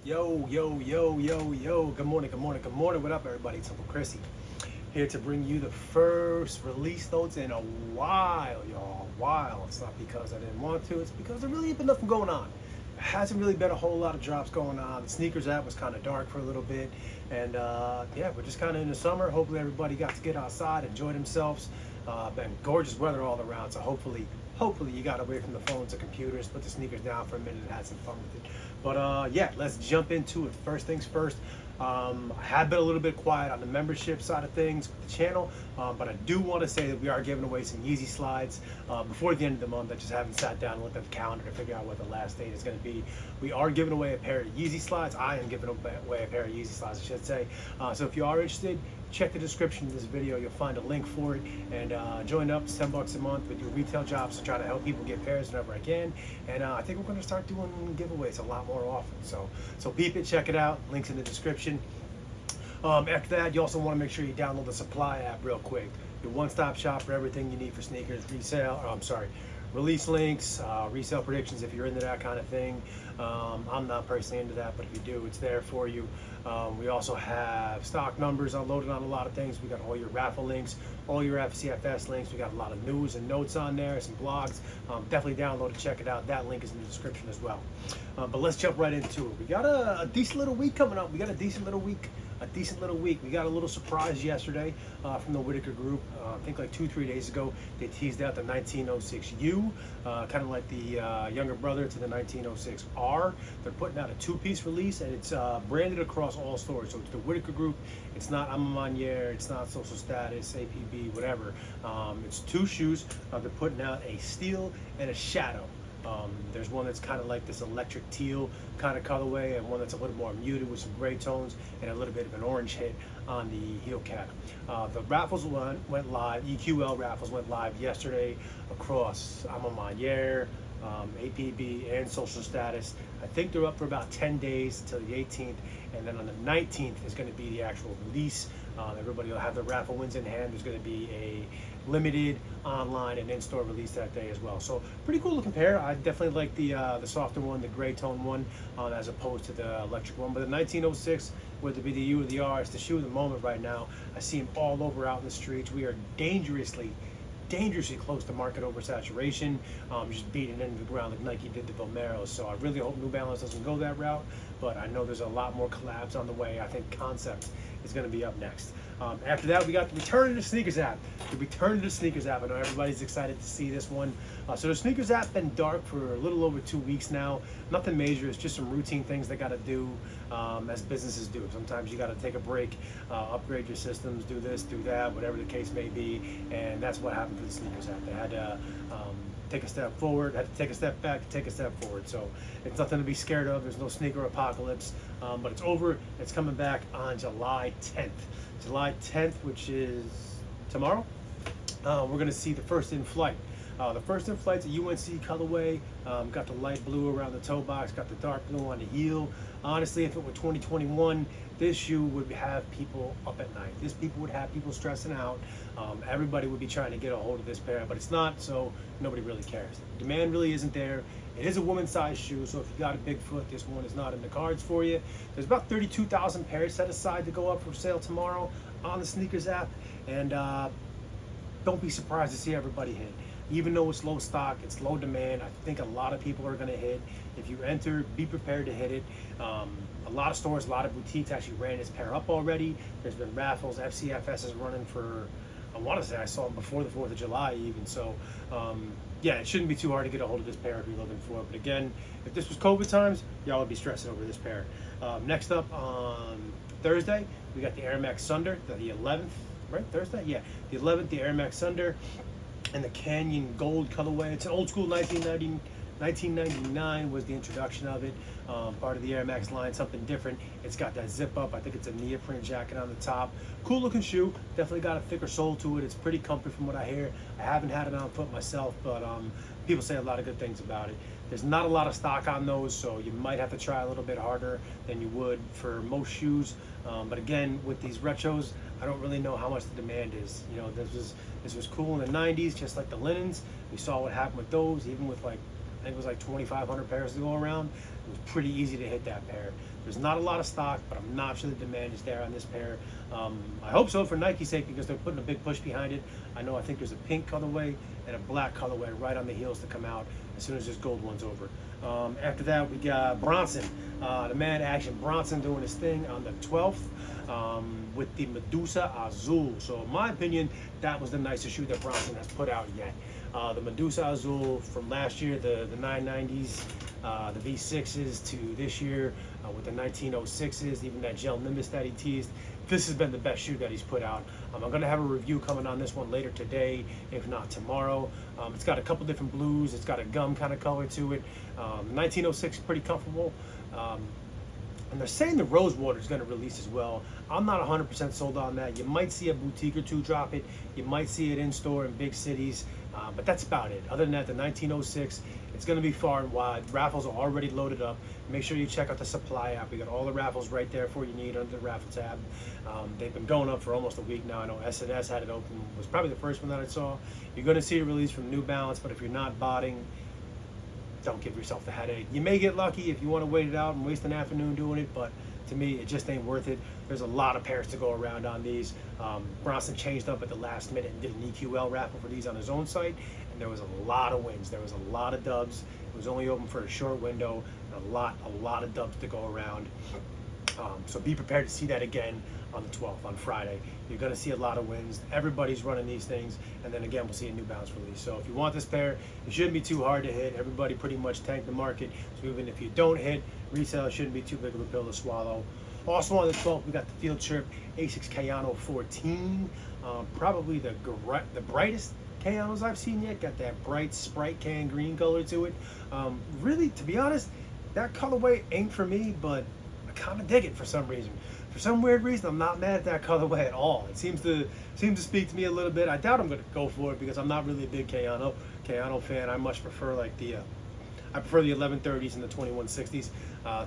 Yo, yo, yo, yo, yo. Good morning, good morning, good morning. What up, everybody? It's Uncle Chrissy here to bring you the first release notes in a while, y'all. While. It's not because I didn't want to, it's because there really ain't been nothing going on. There hasn't really been a whole lot of drops going on. The sneakers app was kind of dark for a little bit. And yeah, we're just kind of in the summer. Hopefully, everybody got to get outside, enjoy themselves. Been gorgeous weather all around, so hopefully you got away from the phones and computers, put the sneakers down for a minute and had some fun with it. But yeah, let's jump into it. First things first, I have been a little bit quiet on the membership side of things with the channel, but I do want to say that we are giving away some Yeezy Slides before the end of the month. I just haven't sat down and looked at the calendar to figure out what the last date is going to be. We are giving away a pair of Yeezy Slides. I am giving away a pair of Yeezy Slides, I should say. So if you are interested, check the description of this video. You'll find a link for it, and join up. It's $10 a month with your retail jobs to try to help people get pairs whenever I can. And I think we're going to start doing giveaways a lot more often. So peep it, check it out. Links in the description. After that, you also want to make sure you download the Supply app real quick. Your one-stop shop for everything you need for sneakers, release links, resale predictions if you're into that kind of thing. I'm not personally into that, but if you do, it's there for you. We also have stock numbers unloaded on a lot of things. We got all your raffle links, all your FCFS links. We got a lot of news and notes on there, some blogs. Definitely download it, check it out. That link is in the description as well. But let's jump right into it. We got a decent little week coming up. We got a decent little week. We got a little surprise yesterday from the Whitaker Group. I think like 2-3 days ago, they teased out the 1906U, kind of like the younger brother to the 1906R. They're putting out a two-piece release, and it's branded across all stores. So it's the Whitaker Group. It's not Amamanier. It's not Social Status, APB, whatever. It's two shoes. They're putting out a steel and a shadow. There's one that's kind of like this electric teal kind of colorway, and one that's a little more muted with some gray tones and a little bit of an orange hit on the heel cap. The raffles went live, EQL raffles went live yesterday across Amamanier, APB, and Social Status. I think they're up for about 10 days until the 18th, and then on the 19th is going to be the actual release. Everybody will have their raffle wins in hand. There's going to be a limited online and in-store release that day as well. So pretty cool to compare. I definitely like the softer one, the gray tone one, as opposed to the electric one. But the 1906, whether it be the U or the R, it's the shoe of the moment right now. I see them all over out in the streets. We are dangerously close to market oversaturation, just beating into the ground like Nike did the Vomeros. So I really hope New Balance doesn't go that route, but I know there's a lot more collabs on the way. I think Concept is going to be up next. After that, we got the return of the sneakers app. The return of the sneakers app. I know everybody's excited to see this one. So the sneakers app been dark for a little over 2 weeks now. Nothing major. It's just some routine things they got to do as businesses do. Sometimes you got to take a break, upgrade your systems, do this, do that, whatever the case may be. And that's what happened for the sneakers app. They had to take a step forward, had to take a step back, take a step forward. So it's nothing to be scared of. There's no sneaker apocalypse, but it's over. It's coming back on July 10th. July 10th, which is tomorrow. We're going to see the first in flight. The first in flight's a UNC colorway. Got the light blue around the toe box, got the dark blue on the heel. Honestly, if it were 2021, this shoe would have people up at night. This people would have people stressing out. Everybody would be trying to get a hold of this pair, but it's not, so nobody really cares. Demand really isn't there. It is a woman's size shoe, so if you got a big foot, this one is not in the cards for you. There's about 32,000 pairs set aside to go up for sale tomorrow on the sneakers app, and don't be surprised to see everybody hit. Even though it's low stock, it's low demand, I think a lot of people are going to hit. If you enter, be prepared to hit it. A lot of stores, a lot of boutiques actually ran this pair up already. There's been raffles. FCFS is running for, I want to say I saw them before the 4th of July even. So yeah, it shouldn't be too hard to get a hold of this pair if you're looking for it. But again, if this was COVID times, y'all would be stressing over this pair. Next up on Thursday, we got the Air Max Sunder, the 11th, right? Thursday? Yeah, the 11th, the Air Max Sunder. And the Canyon Gold colorway. It's an old school 1999 was the introduction of it. Part of the Air Max line, something different. It's got that zip up. I think it's a neoprene jacket on the top. Cool looking shoe. Definitely got a thicker sole to it. It's pretty comfy from what I hear. I haven't had it on foot myself, but people say a lot of good things about it. There's not a lot of stock on those, so you might have to try a little bit harder than you would for most shoes. But again, with these retros, I don't really know how much the demand is. You know, this was cool in the 90s, just like the linens. We saw what happened with those, even with like think it was like 2,500 pairs to go around. It was pretty easy to hit that pair. There's not a lot of stock, but I'm not sure the demand is there on this pair. I hope so for Nike's sake, because they're putting a big push behind it. I think there's a pink colorway and a black colorway right on the heels to come out as soon as this gold one's over. After that, we got Bronson, the man Action Bronson, doing his thing on the 12th with the Medusa Azul. So in my opinion, that was the nicest shoe that Bronson has put out yet. The Medusa Azul from last year, the 990s, the V6s, to this year with the 1906s, even that gel Nimbus that he teased. This has been the best shoe that he's put out. I'm going to have a review coming on this one later today, if not tomorrow. It's got a couple different blues. It's got a gum kind of color to it. 1906 is pretty comfortable. And they're saying the Rosewater is going to release as well. I'm not 100% sold on that. You might see a boutique or two drop it. You might see it in store in big cities. But that's about it. Other than that, the 1906, it's going to be far and wide. Raffles are already loaded up. Make sure you check out the supply app. We got all the raffles right there for you need under the raffle tab. They've been going up for almost a week now. I know SNS had it open. It was probably the first one that I saw. You're going to see a release from New Balance, but if you're not botting, don't give yourself the headache. You may get lucky if you want to wait it out and waste an afternoon doing it, but to me, it just ain't worth it. There's a lot of pairs to go around on these. Bronson changed up at the last minute and did an EQL raffle for these on his own site, and there was a lot of wins. There was a lot of dubs. It was only open for a short window, and a lot of dubs to go around. So be prepared to see that again on the 12th, on Friday. You're going to see a lot of wins. Everybody's running these things, and then again, we'll see a New Balance release. So if you want this pair, it shouldn't be too hard to hit. Everybody pretty much tanked the market, so even if you don't hit, resale shouldn't be too big of a pill to swallow. Also on the 12th, we got the Field Trip Asics Kayano 14, probably the brightest Kayanos I've seen yet. Got that bright Sprite can green color to it. Really, to be honest, that colorway ain't for me, but I kind of dig it for some reason. For some weird reason, I'm not mad at that colorway at all. It seems to speak to me a little bit. I doubt I'm going to go for it because I'm not really a big Kayano fan. I much prefer like I prefer the 1130s and the 2160s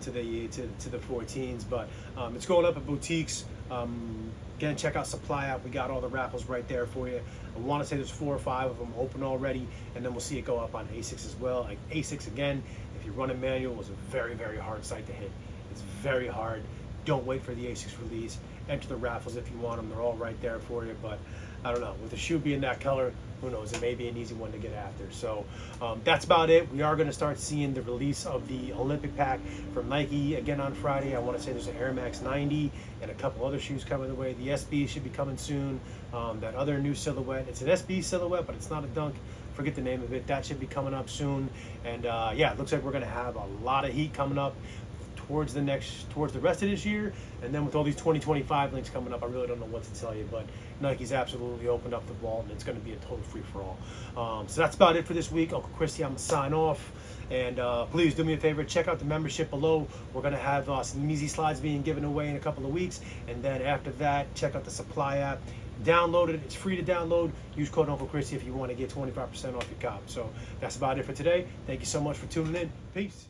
to the 14s, but it's going up at boutiques. Again, check out Supply App. We got all the raffles right there for you. I want to say there's 4 or 5 of them open already, and then we'll see it go up on Asics as well. Like Asics, again, if you run a manual, was a very, very hard site to hit. It's very hard. Don't wait for the Asics release. Enter the raffles if you want them. They're all right there for you, but I don't know. With the shoe being that color, who knows? It may be an easy one to get after. So that's about it. We are going to start seeing the release of the Olympic pack from Nike again on Friday. I want to say there's an Air Max 90 and a couple other shoes coming the way. The SB should be coming soon. That other new silhouette, it's an SB silhouette, but it's not a dunk. Forget the name of it. That should be coming up soon. And yeah, it looks like we're going to have a lot of heat coming up towards the rest of this year, and then with all these 2025 links coming up, I really don't know what to tell you, but Nike's absolutely opened up the vault, and it's going to be a total free-for-all. So that's about it for this week. Uncle Christy, I'm going to sign off, and please do me a favor, check out the membership below. We're going to have some Yeezy Slides being given away in a couple of weeks, and then after that, check out the Supply app. Download it. It's free to download. Use code Uncle Christy if you want to get 25% off your cop. So that's about it for today. Thank you so much for tuning in. Peace.